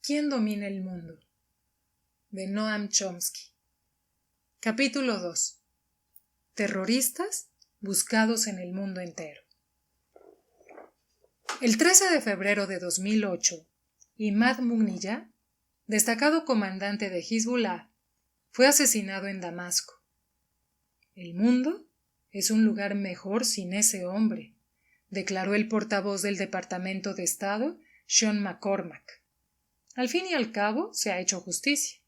¿Quién domina el mundo? De Noam Chomsky. Capítulo 2. Terroristas buscados en el mundo entero. El 13 de febrero de 2008, Imad Mughniyeh, destacado comandante de Hezbollah, fue asesinado en Damasco. El mundo es un lugar mejor sin ese hombre, declaró el portavoz del Departamento de Estado, Sean McCormack. Al fin y al cabo, se ha hecho justicia.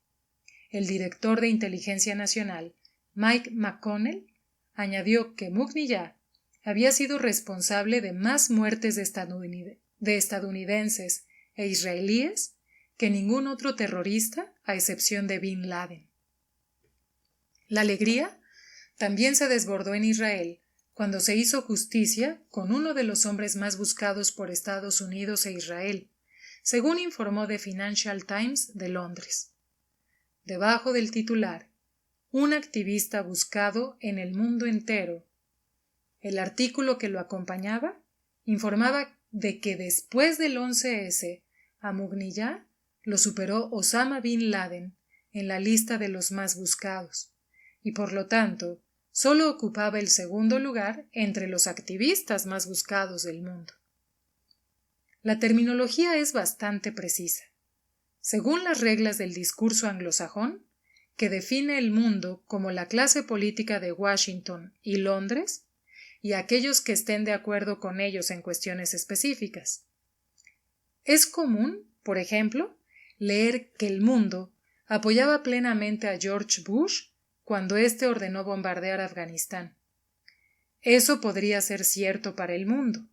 El director de Inteligencia Nacional, Mike McConnell, añadió que Mughniyeh había sido responsable de más muertes de estadounidenses e israelíes que ningún otro terrorista, a excepción de Bin Laden. La alegría también se desbordó en Israel cuando se hizo justicia con uno de los hombres más buscados por Estados Unidos e Israel, según informó The Financial Times de Londres. Debajo del titular, un activista buscado en el mundo entero, el artículo que lo acompañaba informaba de que después del 11S, a Mughniyeh lo superó Osama Bin Laden en la lista de los más buscados, y por lo tanto solo ocupaba el segundo lugar entre los activistas más buscados del mundo. La terminología es bastante precisa. Según las reglas del discurso anglosajón, que define el mundo como la clase política de Washington y Londres, y aquellos que estén de acuerdo con ellos en cuestiones específicas. Es común, por ejemplo, leer que el mundo apoyaba plenamente a George Bush cuando éste ordenó bombardear Afganistán. Eso podría ser cierto para el mundo,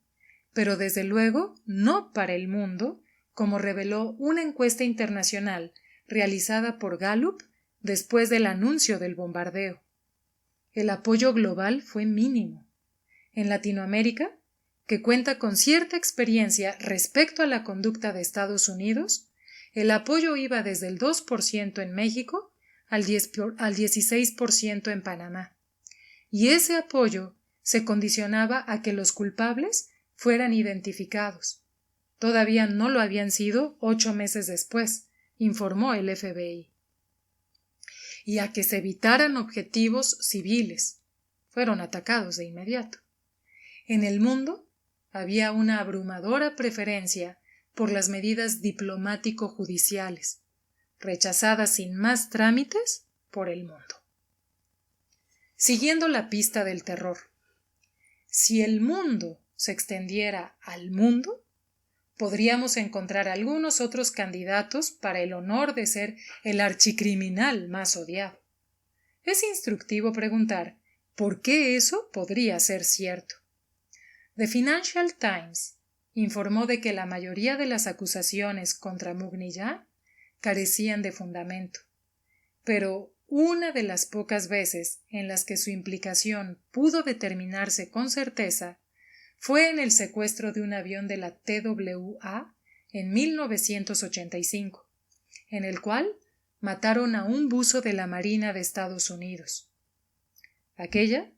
pero desde luego no para el mundo, como reveló una encuesta internacional realizada por Gallup después del anuncio del bombardeo. El apoyo global fue mínimo. En Latinoamérica, que cuenta con cierta experiencia respecto a la conducta de Estados Unidos, el apoyo iba desde el 2% en México al 16% en Panamá, y ese apoyo se condicionaba a que los culpables fueran identificados. Todavía no lo habían sido 8 meses después, informó el FBI. Y a que se evitaran objetivos civiles. Fueron atacados de inmediato. En el mundo había una abrumadora preferencia por las medidas diplomático-judiciales, rechazadas sin más trámites por el mundo. Siguiendo la pista del terror. Si el mundo se extendiera al mundo, podríamos encontrar algunos otros candidatos para el honor de ser el archicriminal más odiado. Es instructivo preguntar por qué eso podría ser cierto. The Financial Times informó de que la mayoría de las acusaciones contra Mughniyeh carecían de fundamento, pero una de las pocas veces en las que su implicación pudo determinarse con certeza fue en el secuestro de un avión de la TWA en 1985, en el cual mataron a un buzo de la Marina de Estados Unidos. Aquella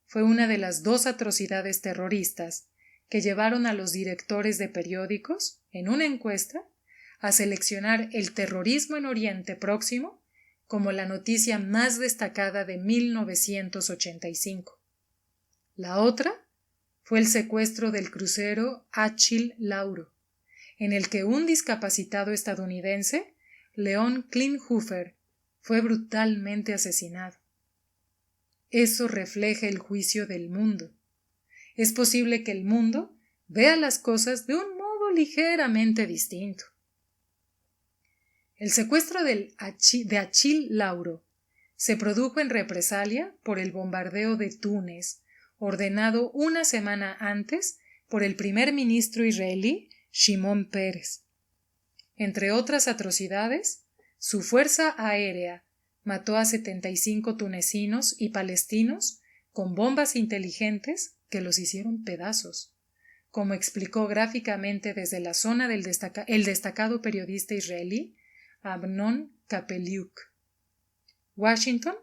fue una de las 2 atrocidades terroristas que llevaron a los directores de periódicos, en una encuesta, a seleccionar el terrorismo en Oriente Próximo como la noticia más destacada de 1985. La otra fue el secuestro del crucero Achille Lauro, en el que un discapacitado estadounidense, Leon Klinghoffer, fue brutalmente asesinado. Eso refleja el juicio del mundo. Es posible que el mundo vea las cosas de un modo ligeramente distinto. El secuestro de Achille Lauro se produjo en represalia por el bombardeo de Túnez, ordenado una semana antes por el primer ministro israelí Shimon Peres. Entre otras atrocidades, su fuerza aérea mató a 75 tunecinos y palestinos con bombas inteligentes que los hicieron pedazos, como explicó gráficamente desde la zona el destacado periodista israelí Amnon Kapeliuk. Washington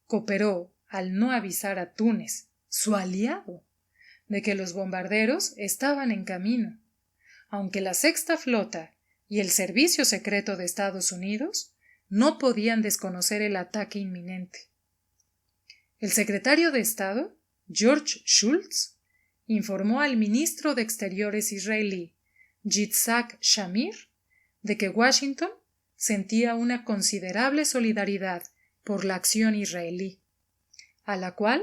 cooperó al no avisar a Túnez, su aliado, de que los bombarderos estaban en camino, aunque la Sexta Flota y el Servicio Secreto de Estados Unidos no podían desconocer el ataque inminente. El secretario de Estado, George Shultz, informó al ministro de Exteriores israelí, Yitzhak Shamir, de que Washington sentía una considerable solidaridad por la acción israelí, a la cual,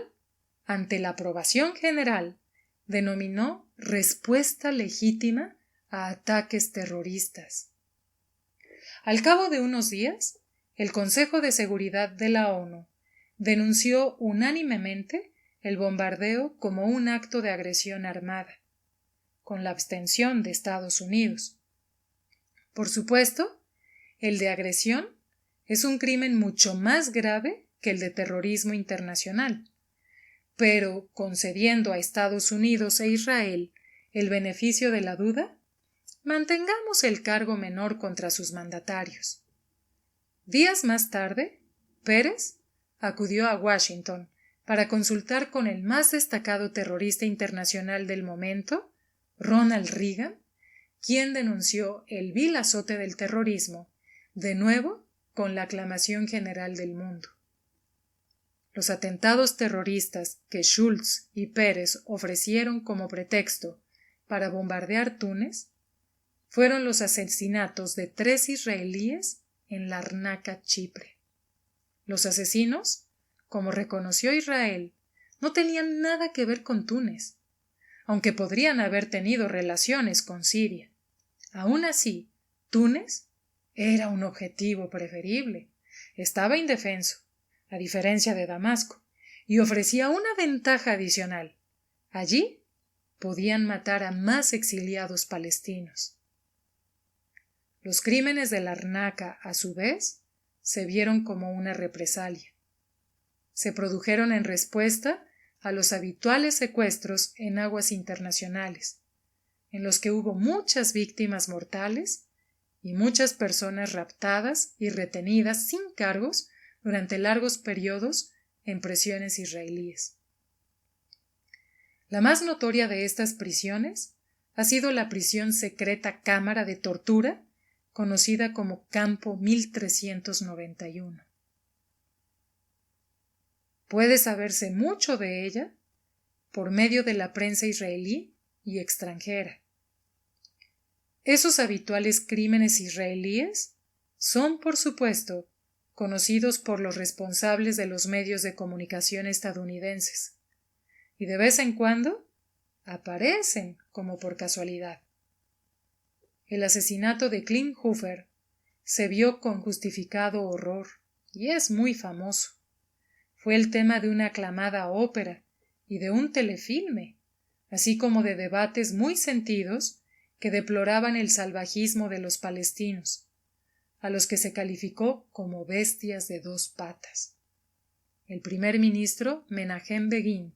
ante la aprobación general, denominó respuesta legítima a ataques terroristas. Al cabo de unos días, el Consejo de Seguridad de la ONU denunció unánimemente el bombardeo como un acto de agresión armada, con la abstención de Estados Unidos. Por supuesto, el de agresión es un crimen mucho más grave que el de terrorismo internacional, pero concediendo a Estados Unidos e Israel el beneficio de la duda, mantengamos el cargo menor contra sus mandatarios. Días más tarde, Pérez acudió a Washington para consultar con el más destacado terrorista internacional del momento, Ronald Reagan, quien denunció el vil azote del terrorismo, de nuevo con la aclamación general del mundo. Los atentados terroristas que Shultz y Pérez ofrecieron como pretexto para bombardear Túnez fueron los asesinatos de 3 israelíes en Larnaca, Chipre. Los asesinos, como reconoció Israel, no tenían nada que ver con Túnez, aunque podrían haber tenido relaciones con Siria. Aún así, Túnez era un objetivo preferible. Estaba indefenso, a diferencia de Damasco, y ofrecía una ventaja adicional. Allí podían matar a más exiliados palestinos. Los crímenes de Larnaca, a su vez, se vieron como una represalia. Se produjeron en respuesta a los habituales secuestros en aguas internacionales, en los que hubo muchas víctimas mortales y muchas personas raptadas y retenidas sin cargos durante largos periodos en prisiones israelíes. La más notoria de estas prisiones ha sido la prisión secreta Cámara de Tortura, conocida como Campo 1391. Puede saberse mucho de ella por medio de la prensa israelí y extranjera. Esos habituales crímenes israelíes son, por supuesto, conocidos por los responsables de los medios de comunicación estadounidenses, y de vez en cuando aparecen como por casualidad. El asesinato de Klinghoffer se vio con justificado horror y es muy famoso. Fue el tema de una aclamada ópera y de un telefilme, así como de debates muy sentidos que deploraban el salvajismo de los palestinos, a los que se calificó como bestias de 2 patas. El primer ministro Menahem Begin,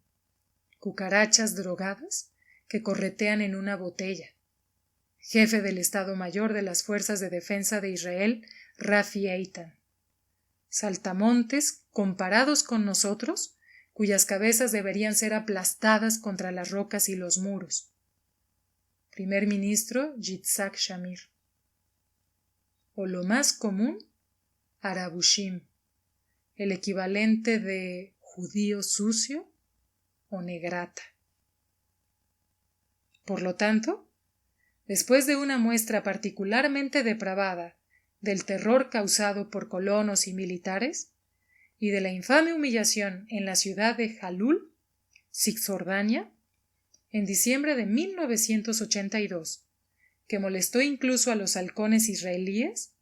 cucarachas drogadas que corretean en una botella. Jefe del Estado Mayor de las Fuerzas de Defensa de Israel, Rafi Eitan. Saltamontes comparados con nosotros, cuyas cabezas deberían ser aplastadas contra las rocas y los muros. Primer ministro Yitzhak Shamir. O lo más común, Arabushim, el equivalente de judío sucio o negrata. Por lo tanto, después de una muestra particularmente depravada del terror causado por colonos y militares, y de la infame humillación en la ciudad de Jalul, Cisjordania, en diciembre de 1982, que molestó incluso a los halcones israelíes,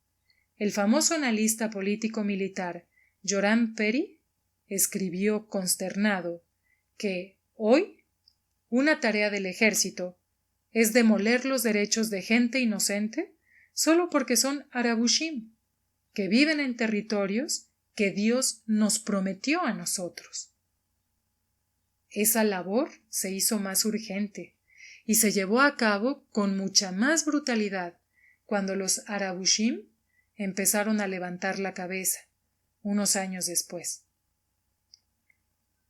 el famoso analista político-militar Yoram Peri escribió consternado que hoy una tarea del ejército es demoler los derechos de gente inocente solo porque son Arabushim, que viven en territorios que Dios nos prometió a nosotros. Esa labor se hizo más urgente y se llevó a cabo con mucha más brutalidad cuando los Arabushim empezaron a levantar la cabeza, unos años después.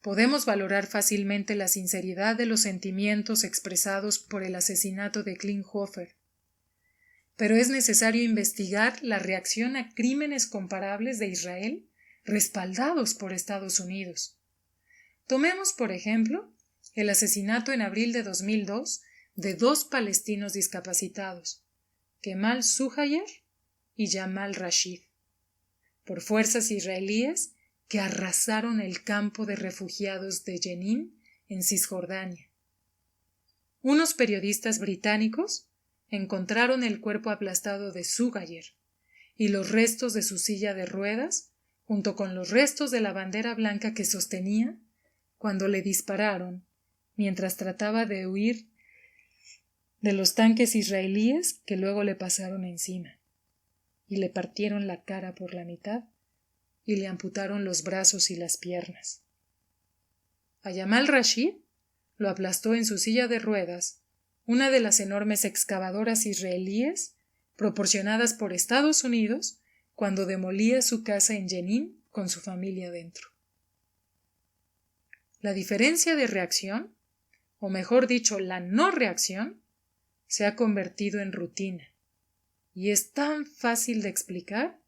Podemos valorar fácilmente la sinceridad de los sentimientos expresados por el asesinato de Klinghoffer, pero es necesario investigar la reacción a crímenes comparables de Israel respaldados por Estados Unidos. Tomemos, por ejemplo, el asesinato en abril de 2002 de 2 palestinos discapacitados, Kemal Suhayer y Jamal Rashid, por fuerzas israelíes que arrasaron el campo de refugiados de Jenin en Cisjordania. Unos periodistas británicos encontraron el cuerpo aplastado de Suhayer y los restos de su silla de ruedas, junto con los restos de la bandera blanca que sostenía cuando le dispararon mientras trataba de huir de los tanques israelíes que luego le pasaron encima y le partieron la cara por la mitad y le amputaron los brazos y las piernas. A Jamal Rashid lo aplastó en su silla de ruedas una de las enormes excavadoras israelíes proporcionadas por Estados Unidos cuando demolía su casa en Jenin con su familia dentro. La diferencia de reacción, o mejor dicho, la no reacción, se ha convertido en rutina y es tan fácil de explicar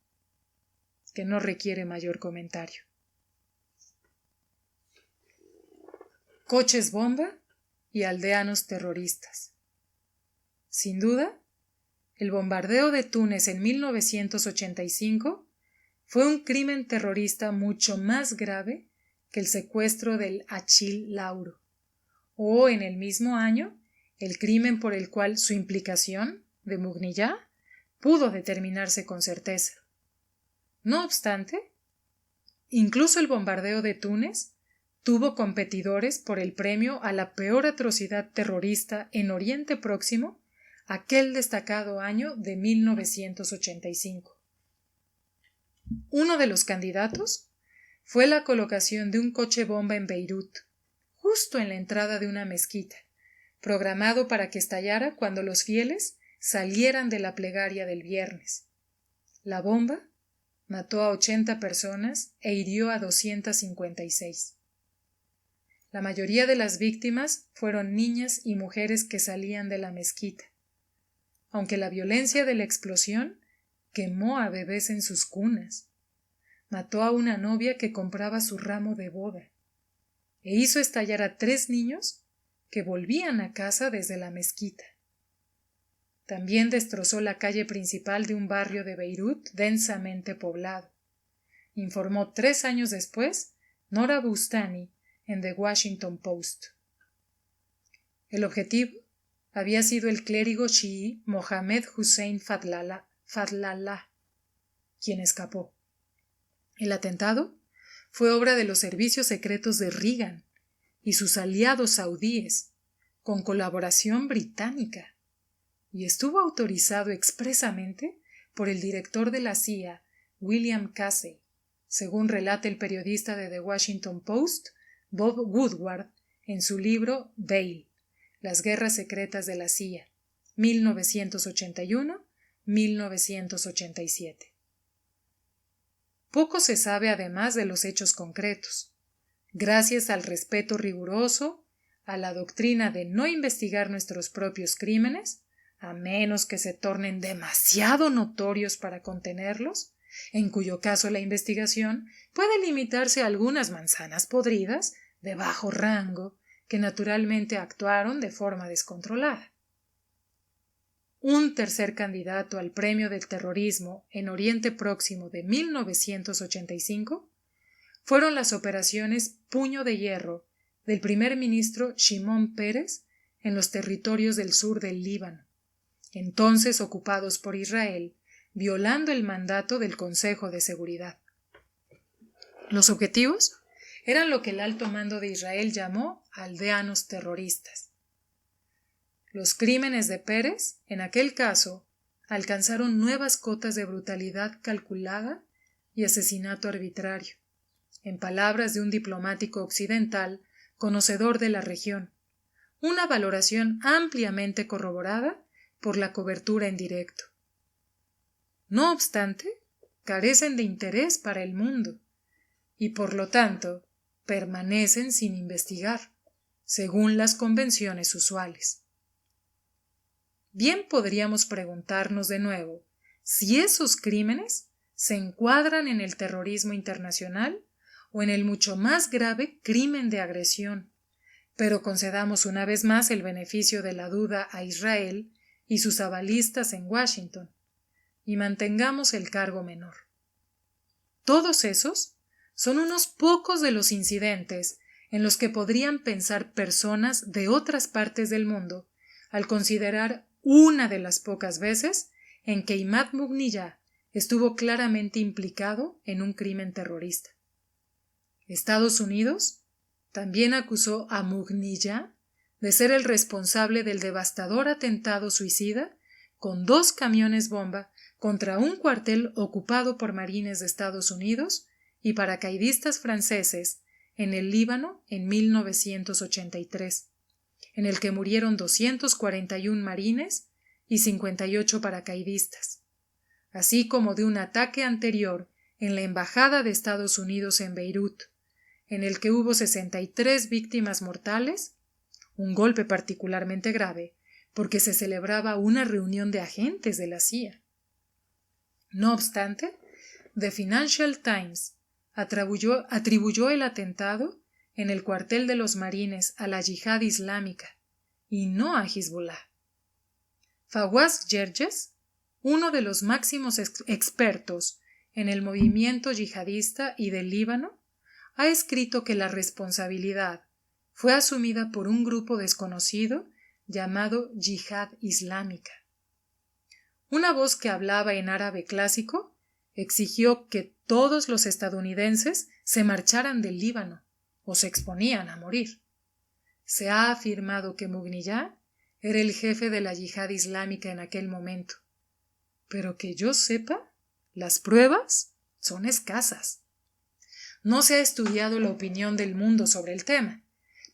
que no requiere mayor comentario. Coches bomba y aldeanos terroristas. Sin duda, el bombardeo de Túnez en 1985 fue un crimen terrorista mucho más grave que el secuestro del Achil Lauro, o en el mismo año, el crimen por el cual su implicación, de Mughniyeh, pudo determinarse con certeza. No obstante, incluso el bombardeo de Túnez tuvo competidores por el premio a la peor atrocidad terrorista en Oriente Próximo aquel destacado año de 1985. Uno de los candidatos fue la colocación de un coche bomba en Beirut, justo en la entrada de una mezquita, programado para que estallara cuando los fieles salieran de la plegaria del viernes. La bomba mató a 80 personas e hirió a 256. La mayoría de las víctimas fueron niñas y mujeres que salían de la mezquita, aunque la violencia de la explosión quemó a bebés en sus cunas, mató a una novia que compraba su ramo de boda e hizo estallar a 3 niños que volvían a casa desde la mezquita. También destrozó la calle principal de un barrio de Beirut densamente poblado, informó 3 años después Nora Bustani en The Washington Post. El objetivo había sido el clérigo chií Mohammed Hussein Fadlallah, quien escapó. El atentado fue obra de los servicios secretos de Reagan y sus aliados saudíes, con colaboración británica, y estuvo autorizado expresamente por el director de la CIA, William Casey, según relata el periodista de The Washington Post, Bob Woodward, en su libro Veil, Las guerras secretas de la CIA, 1981-1987. Poco se sabe además de los hechos concretos. Gracias al respeto riguroso, a la doctrina de no investigar nuestros propios crímenes, a menos que se tornen demasiado notorios para contenerlos, en cuyo caso la investigación puede limitarse a algunas manzanas podridas de bajo rango que naturalmente actuaron de forma descontrolada. Un tercer candidato al premio del terrorismo en Oriente Próximo de 1985 fueron las operaciones Puño de Hierro del primer ministro Shimon Peres en los territorios del sur del Líbano, entonces ocupados por Israel, violando el mandato del Consejo de Seguridad. Los objetivos eran lo que el alto mando de Israel llamó aldeanos terroristas. Los crímenes de Peres, en aquel caso, alcanzaron nuevas cotas de brutalidad calculada y asesinato arbitrario, en palabras de un diplomático occidental conocedor de la región, una valoración ampliamente corroborada por la cobertura en directo. No obstante, carecen de interés para el mundo y, por lo tanto, permanecen sin investigar, según las convenciones usuales. bien podríamos preguntarnos de nuevo si esos crímenes se encuadran en el terrorismo internacional o en el mucho más grave crimen de agresión, pero concedamos una vez más el beneficio de la duda a Israel y sus avalistas en Washington, y mantengamos el cargo menor. Todos esos son unos pocos de los incidentes en los que podrían pensar personas de otras partes del mundo al considerar una de las pocas veces en que Imad Mughniyeh estuvo claramente implicado en un crimen terrorista. Estados Unidos también acusó a Mughniyeh de ser el responsable del devastador atentado suicida con 2 camiones bomba contra un cuartel ocupado por marines de Estados Unidos y paracaidistas franceses en el Líbano en 1983, en el que murieron 241 marines y 58 paracaidistas, así como de un ataque anterior en la Embajada de Estados Unidos en Beirut, en el que hubo 63 víctimas mortales, un golpe particularmente grave, porque se celebraba una reunión de agentes de la CIA. No obstante, The Financial Times atribuyó el atentado en el cuartel de los marines a la Yihad Islámica y no a Hezbollah. Fawaz Gerges, uno de los máximos expertos en el movimiento yihadista y del Líbano, ha escrito que la responsabilidad fue asumida por un grupo desconocido llamado Yihad Islámica. Una voz que hablaba en árabe clásico exigió que todos los estadounidenses se marcharan del Líbano o se exponían a morir. Se ha afirmado que Mughniyeh era el jefe de la Yihad Islámica en aquel momento, pero que yo sepa, las pruebas son escasas. No se ha estudiado la opinión del mundo sobre el tema,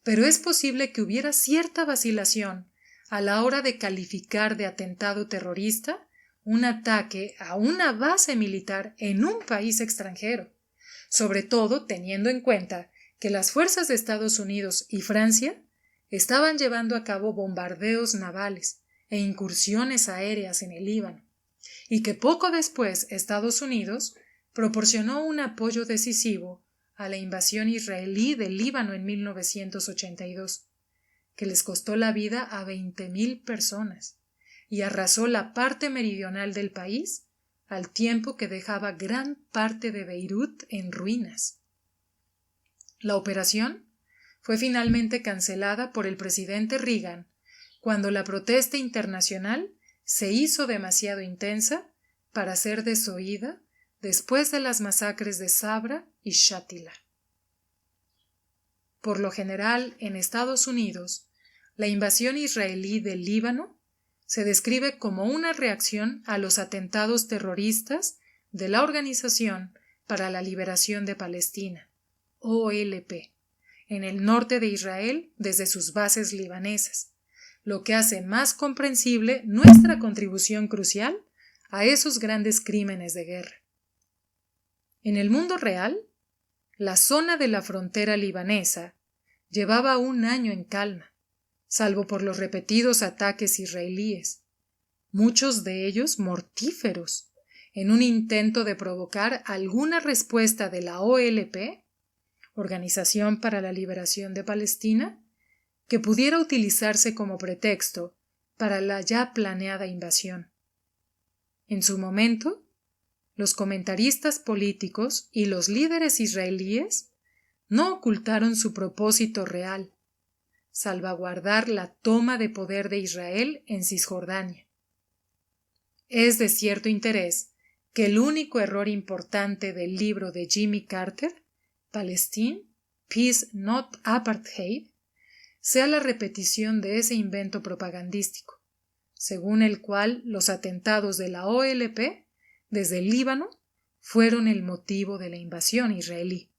pero es posible que hubiera cierta vacilación a la hora de calificar de atentado terrorista un ataque a una base militar en un país extranjero, sobre todo teniendo en cuenta que las fuerzas de Estados Unidos y Francia estaban llevando a cabo bombardeos navales e incursiones aéreas en el Líbano, y que poco después Estados Unidos proporcionó un apoyo decisivo a la invasión israelí del Líbano en 1982, que les costó la vida a 20.000 personas y arrasó la parte meridional del país al tiempo que dejaba gran parte de Beirut en ruinas. La operación fue finalmente cancelada por el presidente Reagan cuando la protesta internacional se hizo demasiado intensa para ser desoída después de las masacres de Sabra y Shatila. Por lo general, en Estados Unidos, la invasión israelí del Líbano se describe como una reacción a los atentados terroristas de la Organización para la Liberación de Palestina, OLP, en el norte de Israel desde sus bases libanesas, lo que hace más comprensible nuestra contribución crucial a esos grandes crímenes de guerra. En el mundo real, la zona de la frontera libanesa llevaba un año en calma, salvo por los repetidos ataques israelíes, muchos de ellos mortíferos, en un intento de provocar alguna respuesta de la OLP, Organización para la Liberación de Palestina, que pudiera utilizarse como pretexto para la ya planeada invasión. En su momento, los comentaristas políticos y los líderes israelíes no ocultaron su propósito real: salvaguardar la toma de poder de Israel en Cisjordania. Es de cierto interés que el único error importante del libro de Jimmy Carter, Palestine, Peace Not Apartheid, sea la repetición de ese invento propagandístico, según el cual los atentados de la OLP desde el Líbano fueron el motivo de la invasión israelí.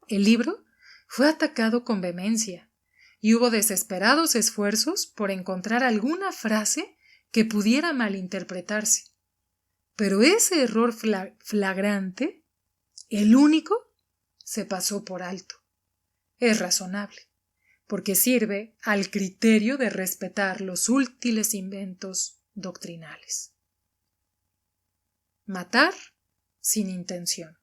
El libro fue atacado con vehemencia y hubo desesperados esfuerzos por encontrar alguna frase que pudiera malinterpretarse. Pero ese error flagrante, el único, se pasó por alto. Es razonable, porque sirve al criterio de respetar los útiles inventos doctrinales. Matar sin intención.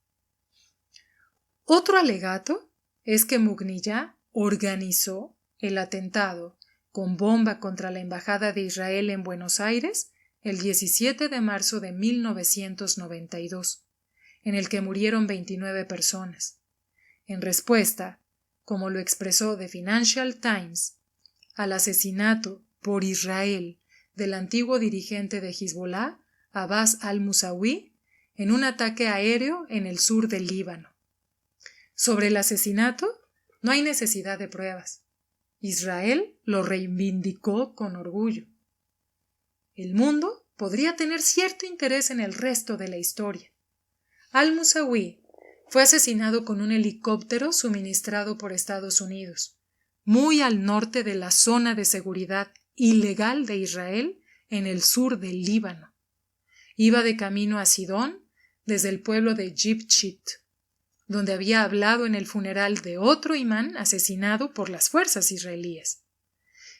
Otro alegato es que Mugniyá organizó el atentado con bomba contra la Embajada de Israel en Buenos Aires el 17 de marzo de 1992, en el que murieron 29 personas. En respuesta, como lo expresó The Financial Times, al asesinato por Israel del antiguo dirigente de Hezbollah, Abbas al-Musawi, en un ataque aéreo en el sur del Líbano. Sobre el asesinato, no hay necesidad de pruebas. Israel lo reivindicó con orgullo. El mundo podría tener cierto interés en el resto de la historia. Al-Musawi fue asesinado con un helicóptero suministrado por Estados Unidos, muy al norte de la zona de seguridad ilegal de Israel en el sur del Líbano. Iba de camino a Sidón desde el pueblo de Jibchit, donde había hablado en el funeral de otro imán asesinado por las fuerzas israelíes.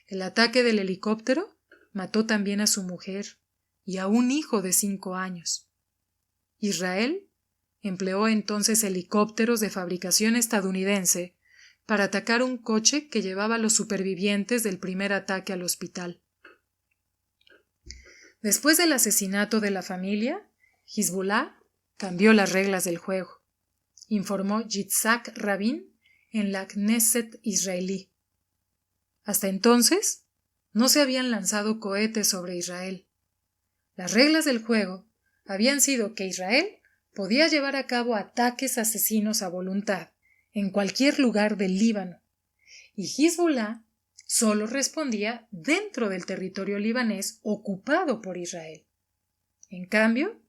El ataque del helicóptero mató también a su mujer y a un hijo de 5 años. Israel empleó entonces helicópteros de fabricación estadounidense para atacar un coche que llevaba a los supervivientes del primer ataque al hospital. Después del asesinato de la familia, Hezbollah cambió las reglas del juego, informó Yitzhak Rabin en la Knesset israelí. Hasta entonces, no se habían lanzado cohetes sobre Israel. Las reglas del juego habían sido que Israel podía llevar a cabo ataques asesinos a voluntad en cualquier lugar del Líbano, y Hezbollah solo respondía dentro del territorio libanés ocupado por Israel. En cambio,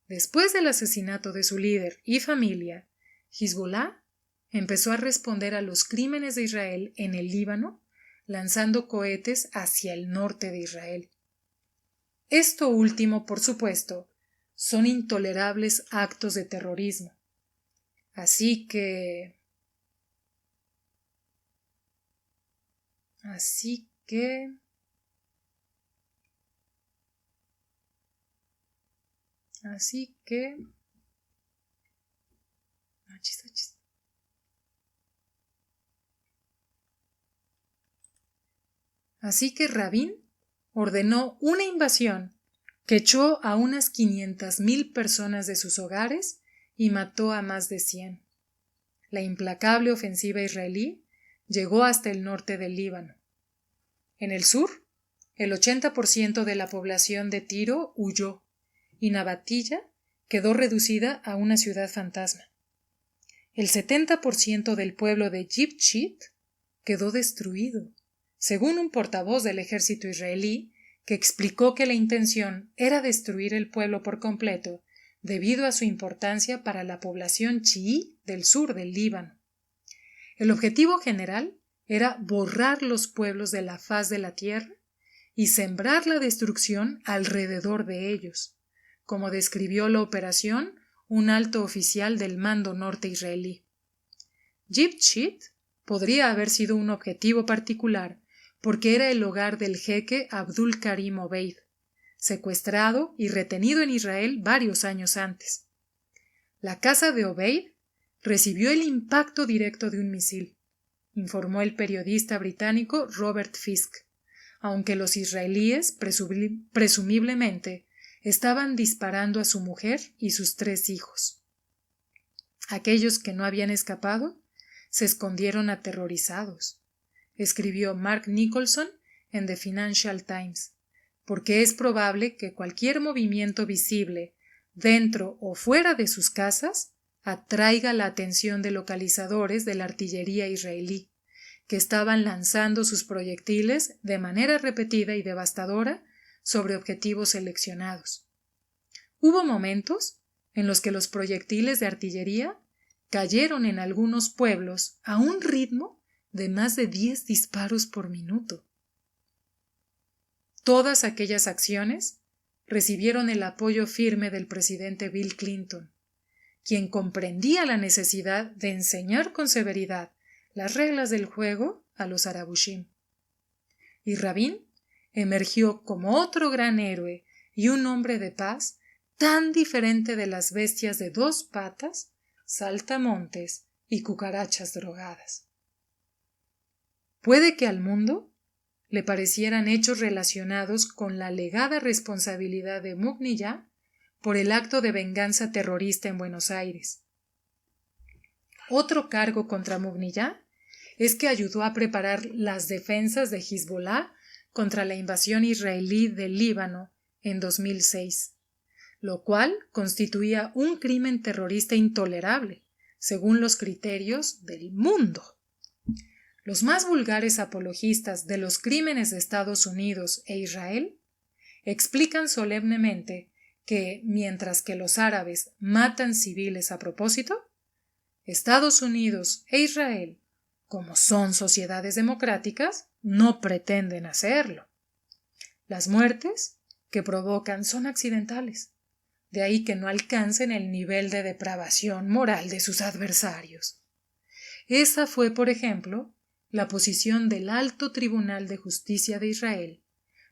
después del asesinato de su líder y familia, Hezbollah empezó a responder a los crímenes de Israel en el Líbano, lanzando cohetes hacia el norte de Israel. Esto último, por supuesto, son intolerables actos de terrorismo. Así que Rabin ordenó una invasión que echó a unas 500,000 personas de sus hogares y mató a más de 100. La implacable ofensiva israelí llegó hasta el norte del Líbano. En el sur, el 80% de la población de Tiro huyó y Nabatilla quedó reducida a una ciudad fantasma. El 70% del pueblo de Jibchit quedó destruido, según un portavoz del ejército israelí que explicó que la intención era destruir el pueblo por completo debido a su importancia para la población chií del sur del Líbano. El objetivo general era borrar los pueblos de la faz de la tierra y sembrar la destrucción alrededor de ellos, como describió la operación un alto oficial del mando norte israelí. Jibchit podría haber sido un objetivo particular porque era el hogar del jeque Abdul Karim Obeid, secuestrado y retenido en Israel varios años antes. La casa de Obeid recibió el impacto directo de un misil, informó el periodista británico Robert Fisk, aunque los israelíes presumiblemente estaban disparando a su mujer y sus 3 hijos. Aquellos que no habían escapado se escondieron aterrorizados, escribió Mark Nicholson en The Financial Times, porque es probable que cualquier movimiento visible dentro o fuera de sus casas atraiga la atención de localizadores de la artillería israelí, que estaban lanzando sus proyectiles de manera repetida y devastadora sobre objetivos seleccionados. Hubo momentos en los que los proyectiles de artillería cayeron en algunos pueblos a un ritmo de más de 10 disparos por minuto. Todas aquellas acciones recibieron el apoyo firme del presidente Bill Clinton, quien comprendía la necesidad de enseñar con severidad las reglas del juego a los Arabushim. Y Rabin emergió como otro gran héroe y un hombre de paz tan diferente de las bestias de 2 patas, saltamontes y cucarachas drogadas. Puede que al mundo le parecieran hechos relacionados con la alegada responsabilidad de Mugniya por el acto de venganza terrorista en Buenos Aires. Otro cargo contra Mugniya es que ayudó a preparar las defensas de Hezbollah contra la invasión israelí del Líbano en 2006, lo cual constituía un crimen terrorista intolerable, según los criterios del mundo. Los más vulgares apologistas de los crímenes de Estados Unidos e Israel explican solemnemente que, mientras que los árabes matan civiles a propósito, Estados Unidos e Israel, como son sociedades democráticas, no pretenden hacerlo. Las muertes que provocan son accidentales, de ahí que no alcancen el nivel de depravación moral de sus adversarios. Esa fue, por ejemplo, la posición del Alto Tribunal de Justicia de Israel,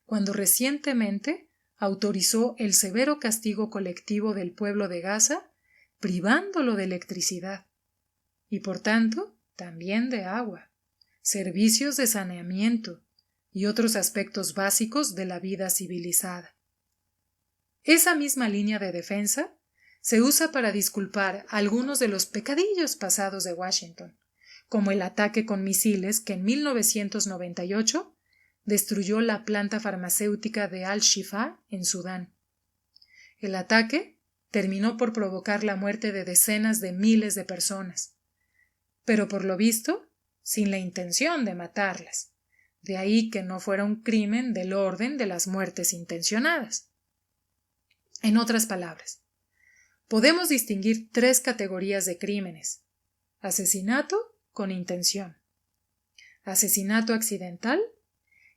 cuando recientemente autorizó el severo castigo colectivo del pueblo de Gaza, privándolo de electricidad y, por tanto, también de agua, servicios de saneamiento y otros aspectos básicos de la vida civilizada. Esa misma línea de defensa se usa para disculpar algunos de los pecadillos pasados de Washington, como el ataque con misiles que en 1998 destruyó la planta farmacéutica de Al-Shifa en Sudán. El ataque terminó por provocar la muerte de decenas de miles de personas, pero por lo visto sin la intención de matarlas, de ahí que no fuera un crimen del orden de las muertes intencionadas. En otras palabras, podemos distinguir 3 categorías de crímenes: asesinato con intención, asesinato accidental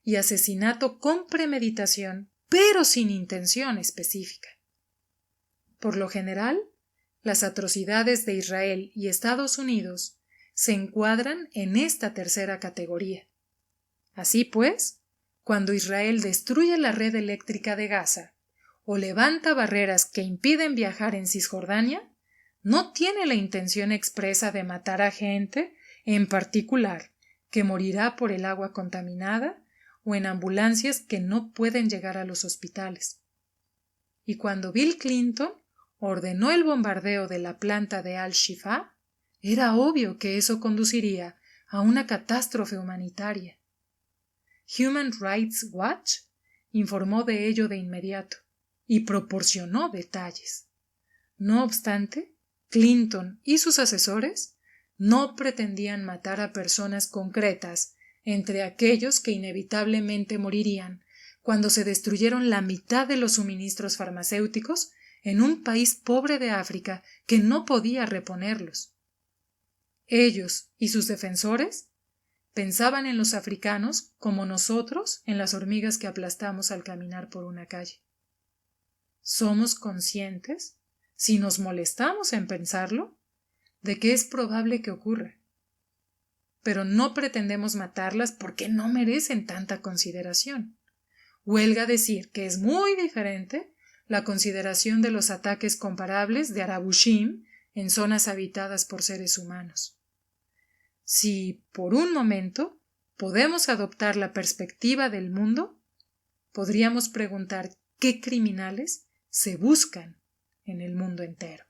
y asesinato con premeditación, pero sin intención específica. Por lo general, las atrocidades de Israel y Estados Unidos se encuadran en esta tercera categoría. Así pues, cuando Israel destruye la red eléctrica de Gaza o levanta barreras que impiden viajar en Cisjordania, no tiene la intención expresa de matar a gente, en particular, que morirá por el agua contaminada o en ambulancias que no pueden llegar a los hospitales. Y cuando Bill Clinton ordenó el bombardeo de la planta de Al-Shifa, era obvio que eso conduciría a una catástrofe humanitaria. Human Rights Watch informó de ello de inmediato y proporcionó detalles. No obstante, Clinton y sus asesores no pretendían matar a personas concretas entre aquellos que inevitablemente morirían cuando se destruyeron la mitad de los suministros farmacéuticos en un país pobre de África que no podía reponerlos. Ellos y sus defensores pensaban en los africanos como nosotros en las hormigas que aplastamos al caminar por una calle. ¿Somos conscientes, si nos molestamos en pensarlo, de que es probable que ocurra? Pero no pretendemos matarlas porque no merecen tanta consideración. Huelga decir que es muy diferente la consideración de los ataques comparables de Arabushim en zonas habitadas por seres humanos. Si, por un momento, podemos adoptar la perspectiva del mundo, podríamos preguntar qué criminales se buscan en el mundo entero.